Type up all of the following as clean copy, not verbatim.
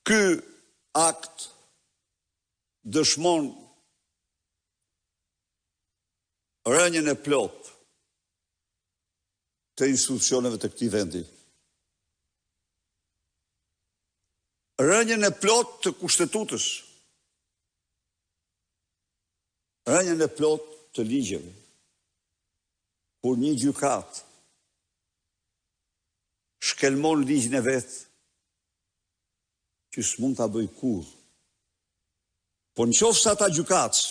Ky akt dëshmon rënien e plot të institucioneve të këtij vendi. Rënien e plot të kushtetutës. Rënien e plot të ligjeve. Kur një gjykat shkelmon ligjin e vet, që s'mund ta bëj kurrë. Po nëse ata gjykatës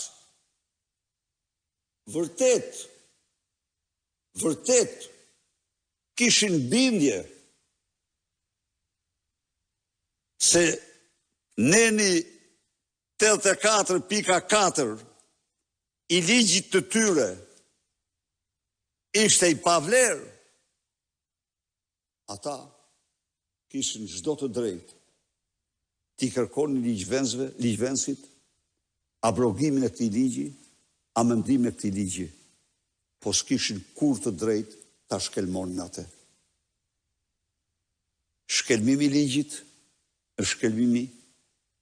vërtet kishin bindje se neni 84.4 i ligjit të tyre ishte i pavlerë, ata kishin çdo të drejtë t'i kërkonin ligjvendësit abrogimin e këtij ligji, amendimin e këtij ligji, po s'kishin kur të drejtë ta shkelmonin atë. Shkelmimi i ligjit është shkelmimi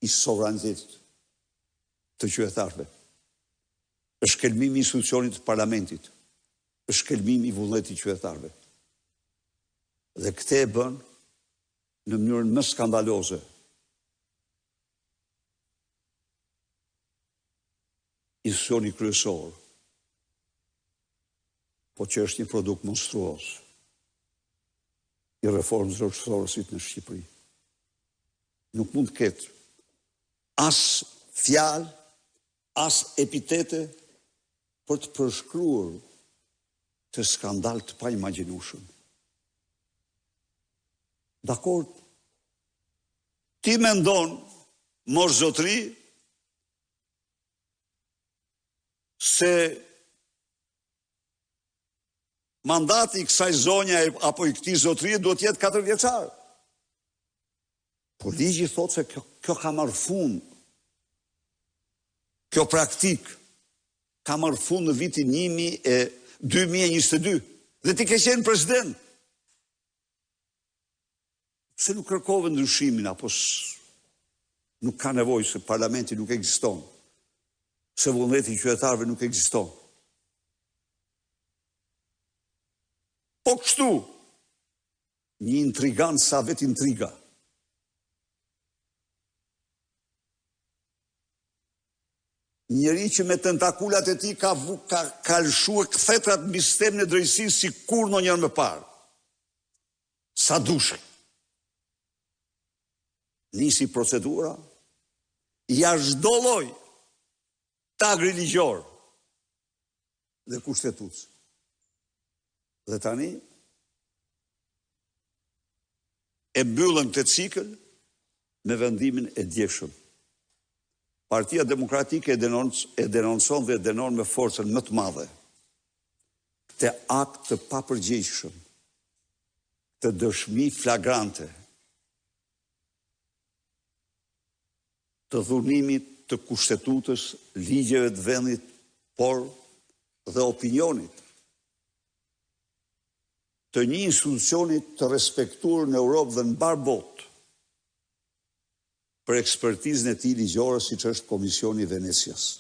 i sovranitetit të qytetarëve. Është shkelmimi i institucionit të parlamentit. Është shkelmimi i vullnetit të qytetarëve. Dhe këtë e bën në mënyrën më skandaloze. Institucioni kryesor, po që është një produkt monstruos i reformës rrugësorësit në Shqipëri. Nuk mund të ketë as fjalë, as epitete për të përshkruar të skandal të paimagjinueshëm. Dakor, ti mendon, mor zotëri, se mandati i kësaj zonja apo i këtij zotërie duhet të jetë 4 vjeçar. Po ligji thotë se kjo ka marrë fund. Kjo praktik ka marrë fund në vitin 2022 dhe ti ke qenë president. Pse nuk kërkove ndryshimin apo nuk ka nevojë se parlamenti nuk ekziston? Se vullneti i qytetarëve nuk ekziston. Po kështu, një intrigant sa vet intriga. Njëri që me tentakulat e tij ka lëshuar kthjetrat mbi sistemin e drejtësisë si kur ndonjëherë më parë. Sa dushë. Nisi procedura, jashtë çdo lloj tagri ligjor dhe kushtetutës. Dhe tani e mbyllën këtë cikël me vendimin e djeshëm. Partia Demokratike e denoncon dhe denon me forcën më të madhe këtë akt të papërgjegjshëm, të dëshmi flagrante, të dhunimit të kushtetutës, ligjeve të vendit, por dhe opinionit të një institucionit të respektuar në Europë dhe në mbar botë për ekspertizën e tij ligjore siç është Komisioni i Venecias.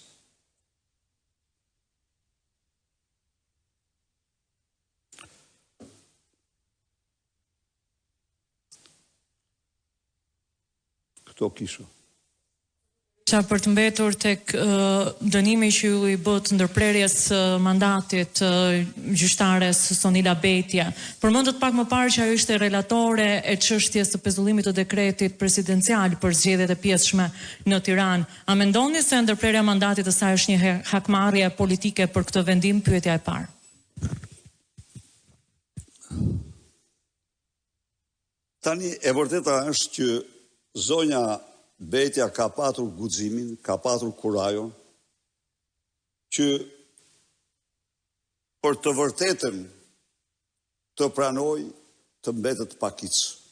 Këto kisha. Për të mbetur tek dënimi që ju i bë të ndërprerjes mandatit gjyqtares Sonila Betja. Përmendët pak më parë që ajo ishte relatore e çështjes së pezullimit të dekretit presidencial për zgjedhjet e pjesshme në Tiranë. A mendoni se ndërprerja e mandatit të saj është një hakmarrje politike për këtë vendim? Pyetja e parë. Tani e vërteta është që zonja Betja ka patur guximin, ka patur kurajon që për të vërtetën të pranoj të mbetet pakicë.